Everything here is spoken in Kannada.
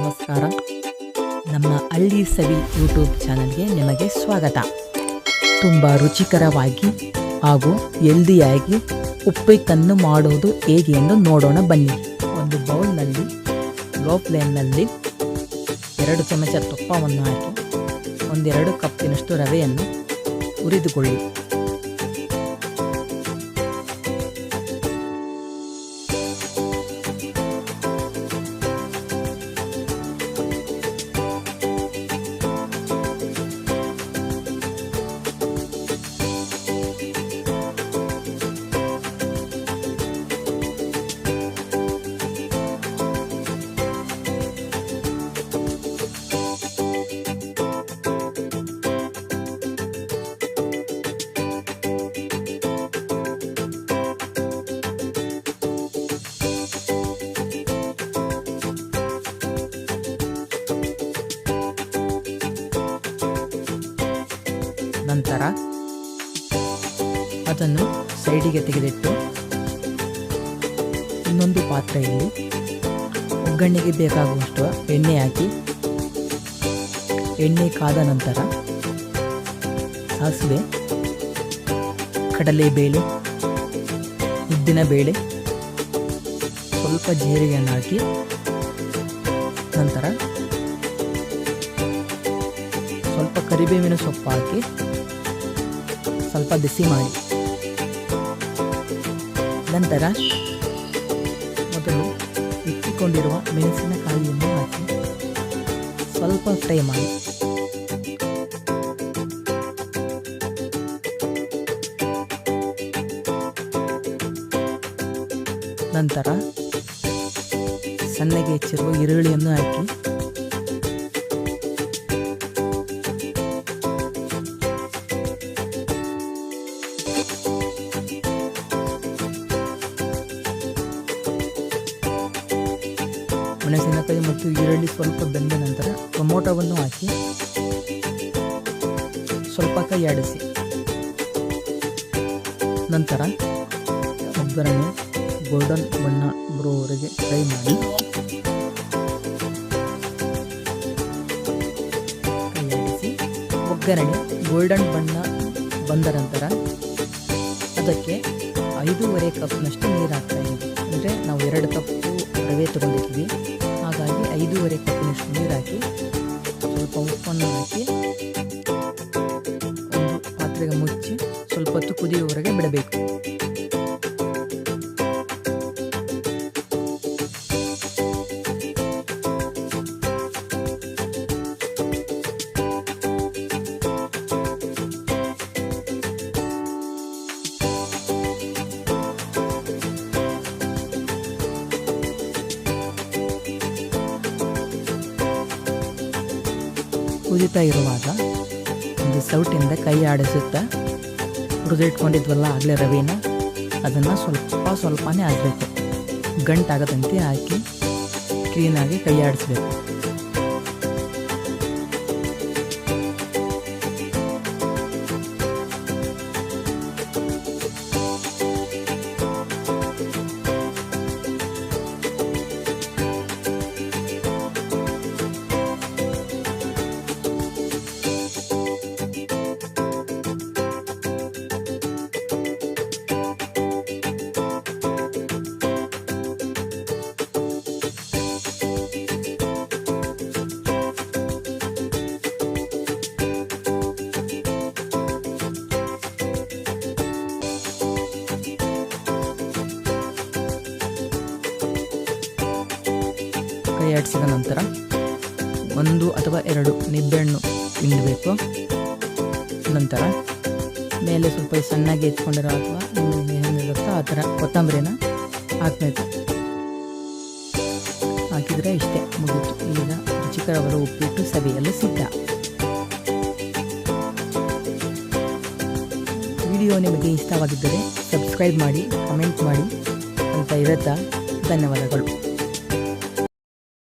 ನಮಸ್ಕಾರ. ನಮ್ಮ ಹಳ್ಳಿ ಸವಿ ಯೂಟ್ಯೂಬ್ ಚಾನಲ್ಗೆ ನಿಮಗೆ ಸ್ವಾಗತ. ತುಂಬ ರುಚಿಕರವಾಗಿ ಹಾಗೂ ಹೆಲ್ದಿಯಾಗಿ ಉಪ್ಪಿಟ್ಟನ್ನು ಮಾಡೋದು ಹೇಗೆ ಎಂದು ನೋಡೋಣ ಬನ್ನಿ. ಒಂದು ಬೌಲ್ನಲ್ಲಿ ಲೋ ಫ್ಲೇಮ್ನಲ್ಲಿ 2 ಚಮಚ ತುಪ್ಪವನ್ನು ಹಾಕಿ 1-2 ಕಪ್ಪಿನಷ್ಟು ರವೆಯನ್ನು ಹುರಿದುಕೊಳ್ಳಿ. ನಂತರ ಅದನ್ನು ಸೈಡಿಗೆ ತೆಗೆದಿಟ್ಟು ಇನ್ನೊಂದು ಪಾತ್ರೆಯಲ್ಲಿ ಒಗ್ಗರಣೆಗೆ ಬೇಕಾಗುವಷ್ಟು ಎಣ್ಣೆ ಹಾಕಿ, ಎಣ್ಣೆ ಕಾದ ನಂತರ ಸಾಸಿವೆ, ಕಡಲೆಬೇಳೆ, ಉದ್ದಿನಬೇಳೆ, ಸ್ವಲ್ಪ ಜೀರಿಗೆಯನ್ನು ಹಾಕಿ ನಂತರ ಸ್ವಲ್ಪ ಕರಿಬೇವಿನ ಸೊಪ್ಪು ಹಾಕಿ ಸ್ವಲ್ಪ ಬಿಸಿ ಮಾಡಿ, ನಂತರ ಮೊದಲು ಇಟ್ಟಿಕೊಂಡಿರುವ ಮೆಣಸಿನಕಾಯಿಯನ್ನು ಹಾಕಿ ಸ್ವಲ್ಪ ಫ್ರೈ ಮಾಡಿ, ನಂತರ ಸಣ್ಣಗೆ ಹೆಚ್ಚಿರುವ ಈರುಳ್ಳಿಯನ್ನು ಹಾಕಿ ಮೆಣಸಿನಕಾಯಿ ಮತ್ತು ಈರುಳ್ಳಿ ಸ್ವಲ್ಪ ಬೆಂದ ನಂತರ ಟೊಮೊಟೊವನ್ನು ಹಾಕಿ ಸ್ವಲ್ಪ ಕೈ ಆಡಿಸಿ, ನಂತರ ಒಗ್ಗರಣೆ ಗೋಲ್ಡನ್ ಬಣ್ಣ ಬರುವವರೆಗೆ ಫ್ರೈ ಮಾಡಿ ಕೈ ಆಡಿಸಿ. ಒಗ್ಗರಣೆ ಗೋಲ್ಡನ್ ಬಣ್ಣ ಬಂದ ನಂತರ ಅದಕ್ಕೆ 5.5 ಕಪ್ನಷ್ಟು ನೀರು ಹಾಕ್ತಾ ಇದ್ದೀವಿ. ಅಂದರೆ ನಾವು 2 ಕಪ್ ರವೆ ತೊಗೊಂಡಿದ್ವಿ, ಹಾಗಾಗಿ 5.5 ಕಪ್ಪಿನಷ್ಟು ನೀರು ಹಾಕಿ ಸ್ವಲ್ಪ ಉಪ್ಪನ್ನು ಹಾಕಿ ಒಂದು ಪಾತ್ರೆಗೆ ಮುಚ್ಚಿ ಸ್ವಲ್ಪ ಹೊತ್ತು ಕುದಿಯುವವರೆಗೆ ಬಿಡಬೇಕು. ಕುದಿತಾ ಇರುವಾಗ ಒಂದು ಸೌಟಿಂದ ಕೈ ಆಡಿಸುತ್ತಾ ಹುರಿದಿಟ್ಕೊಂಡಿದ್ವಲ್ಲ ಆಗಲೇ ರವೆನ, ಅದನ್ನು ಸ್ವಲ್ಪನೇ ಹಾಕಬೇಕು. ಗಂಟಾಗದಂತೆ ಹಾಕಿ ಕ್ಲೀನಾಗಿ ಕೈ ಆಡಿಸ್ಬೇಕು. ಕೈ ಆಡಿಸಿದ ನಂತರ 1 ಅಥವಾ 2 ನಿಂಬೆಹಣ್ಣು ಹಿಂಡಬೇಕು. ನಂತರ ಮೇಲೆ ಸ್ವಲ್ಪ ಸಣ್ಣಗೆ ಎತ್ಕೊಂಡಿರೋ ಅಥವಾ ಏನಿರುತ್ತೋ ಆ ಥರ ಕೊತ್ತಂಬರಿನ ಹಾಕಬೇಕು. ಹಾಕಿದರೆ ಇಷ್ಟೇ ಮುಗಿತು. ಈಗ ರುಚಿಕರವಾದ ಉಪ್ಪಿಟ್ಟು ಸವಿಯಲು ಸಿದ್ಧ. ವಿಡಿಯೋ ನಿಮಗೆ ಇಷ್ಟವಾಗಿದ್ದರೆ ಸಬ್ಸ್ಕ್ರೈಬ್ ಮಾಡಿ, ಕಮೆಂಟ್ ಮಾಡಿ ಅಂತ ಇರುತ್ತಾ. ಧನ್ಯವಾದಗಳು.